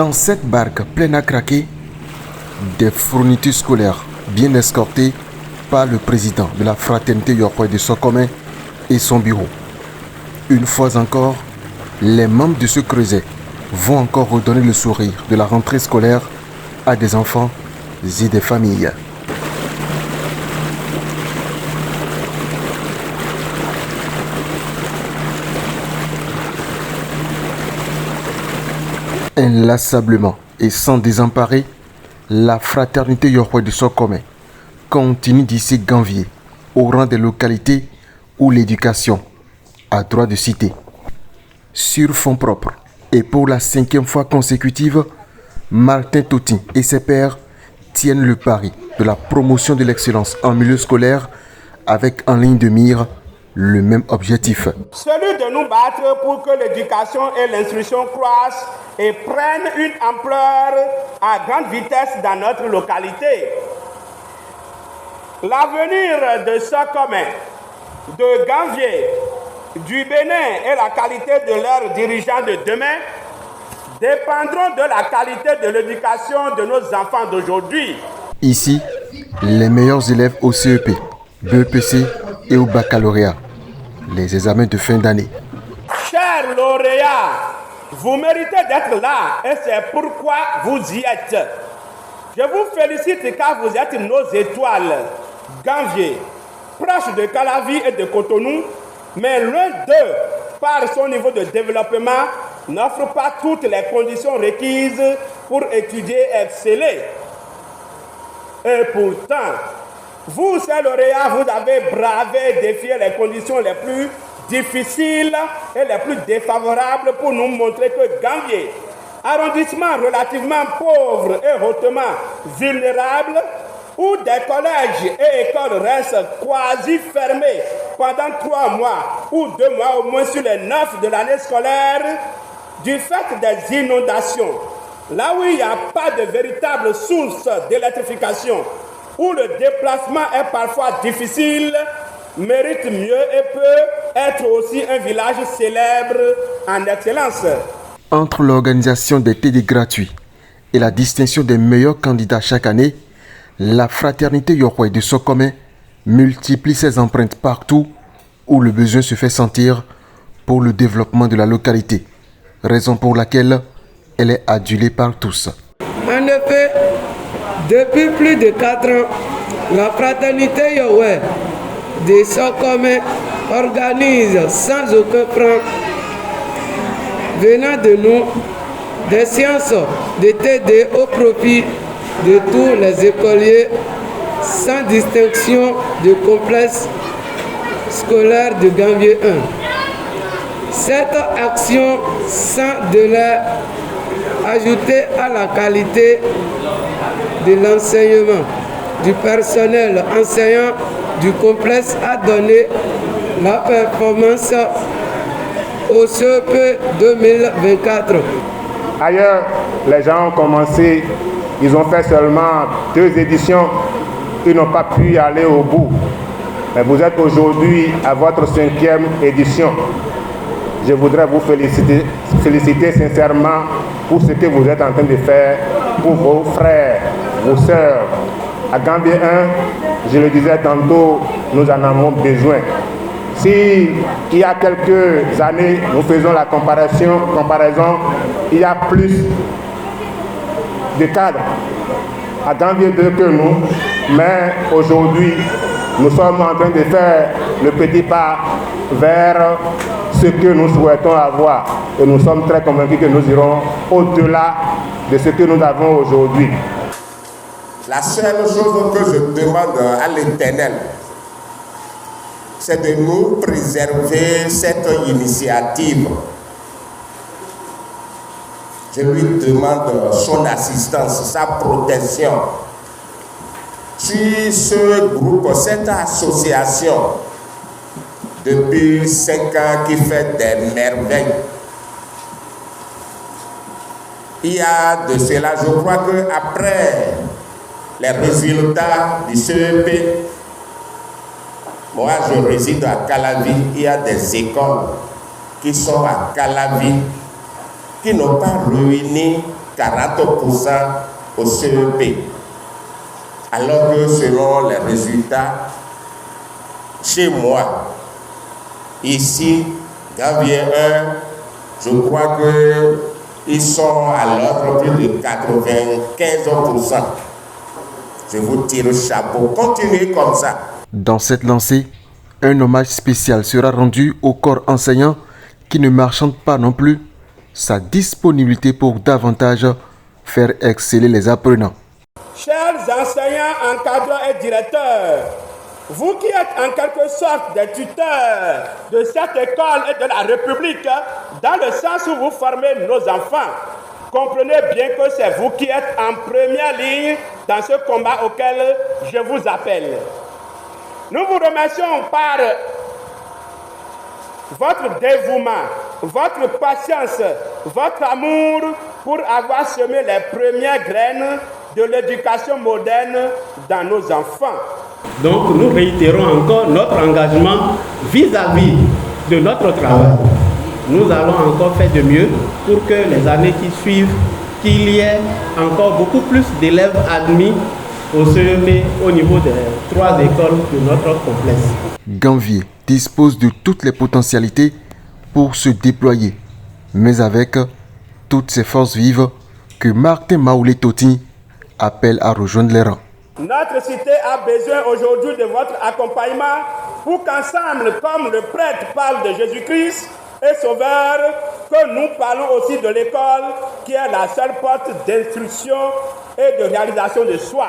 Dans cette barque pleine à craquer, des fournitures scolaires bien escortées par le président de la fraternité Yokwe de Sokome et son bureau. Une fois encore, les membres de ce creuset vont encore redonner le sourire de la rentrée scolaire à des enfants et des familles. Inlassablement et sans désemparer, la fraternité Yokwe de Sokome continue d'ici Ganvié au rang des localités où l'éducation a droit de citer. Sur fonds propres et pour la 5e fois consécutive, Martin Totin et ses pairs tiennent le pari de la promotion de l'excellence en milieu scolaire avec en ligne de mire le même objectif. Celui de nous battre pour que l'éducation et l'instruction croissent et prennent une ampleur à grande vitesse dans notre localité. L'avenir de Sokome, de Ganvié, du Bénin et la qualité de leurs dirigeants de demain dépendront de la qualité de l'éducation de nos enfants d'aujourd'hui. Ici, les meilleurs élèves au CEP, BEPC et au baccalauréat, les examens de fin d'année. Chers lauréats, vous méritez d'être là et c'est pourquoi vous y êtes. Je vous félicite car vous êtes nos étoiles. Ganvié, proche de Calavi et de Cotonou, mais l'un d'eux, par son niveau de développement, n'offre pas toutes les conditions requises pour étudier et exceller. Et pourtant, vous, ces lauréats, vous avez bravé et défié les conditions les plus difficiles et les plus défavorables pour nous montrer que Ganvié, arrondissement relativement pauvre et hautement vulnérable, où des collèges et écoles restent quasi fermés pendant 3 mois ou 2 mois au moins sur les 9 de l'année scolaire, du fait des inondations, là où il n'y a pas de véritable source d'électrification, où le déplacement est parfois difficile, mérite mieux et peut être aussi un village célèbre en excellence. Entre l'organisation des TD gratuits et la distinction des meilleurs candidats chaque année, la fraternité Yokwe de Sokome multiplie ses empreintes partout où le besoin se fait sentir pour le développement de la localité, raison pour laquelle elle est adulée par tous. En effet, depuis plus de 4 ans, la fraternité Yokwe de Sokome organise sans aucun frein venant de nous des séances de TD au profit de tous les écoliers sans distinction de complexe scolaire de Ganvié 1. Cette action sans délai ajoutée à la qualité de l'enseignement du personnel enseignant du complexe a donné la performance au CEP 2024. Ailleurs, les gens ont commencé, ils ont fait seulement 2 éditions, ils n'ont pas pu aller au bout. Mais vous êtes aujourd'hui à votre 5e édition. Je voudrais vous féliciter sincèrement pour ce que vous êtes en train de faire pour vos frères, vos sœurs. À Ganvié 1, je le disais tantôt, nous en avons besoin. Si il y a quelques années, nous faisons la comparaison, il y a plus de cadres à Ganvié 2 que nous, mais aujourd'hui, nous sommes en train de faire le petit pas vers ce que nous souhaitons avoir. Et nous sommes très convaincus que nous irons au-delà de ce que nous avons aujourd'hui. La seule chose que je demande à l'Éternel, c'est de nous préserver cette initiative. Je lui demande son assistance, sa protection. Si ce groupe, cette association, depuis 5 ans qui fait des merveilles, il y a de cela, je crois qu'après les résultats du CEP, moi je réside à Calavi, il y a des écoles qui sont à Calavi, qui n'ont pas réuni 40% au CEP. Alors que selon les résultats, chez moi, ici, Ganvier 1, je crois qu'ils sont à l'ordre plus de 95%. Je vous tire le chapeau. Continuez comme ça. Dans cette lancée, un hommage spécial sera rendu au corps enseignant qui ne marchande pas non plus sa disponibilité pour davantage faire exceller les apprenants. Chers enseignants, encadrants et directeurs, vous qui êtes en quelque sorte des tuteurs de cette école et de la République, dans le sens où vous formez nos enfants, comprenez bien que c'est vous qui êtes en première ligne dans ce combat auquel je vous appelle. Nous vous remercions par votre dévouement, votre patience, votre amour pour avoir semé les premières graines de l'éducation moderne dans nos enfants. Donc nous réitérons encore notre engagement vis-à-vis de notre travail. Nous allons encore faire de mieux pour que les années qui suivent, qu'il y ait encore beaucoup plus d'élèves admis au CEP au niveau des 3 écoles de notre complexe. Ganvier dispose de toutes les potentialités pour se déployer, mais avec toutes ces forces vives que Martin Maoulé Toti appelle à rejoindre les rangs. Notre cité a besoin aujourd'hui de votre accompagnement pour qu'ensemble, comme le prêtre parle de Jésus-Christ et Sauveur, que nous parlons aussi de l'école qui est la seule porte d'instruction et de réalisation de soi.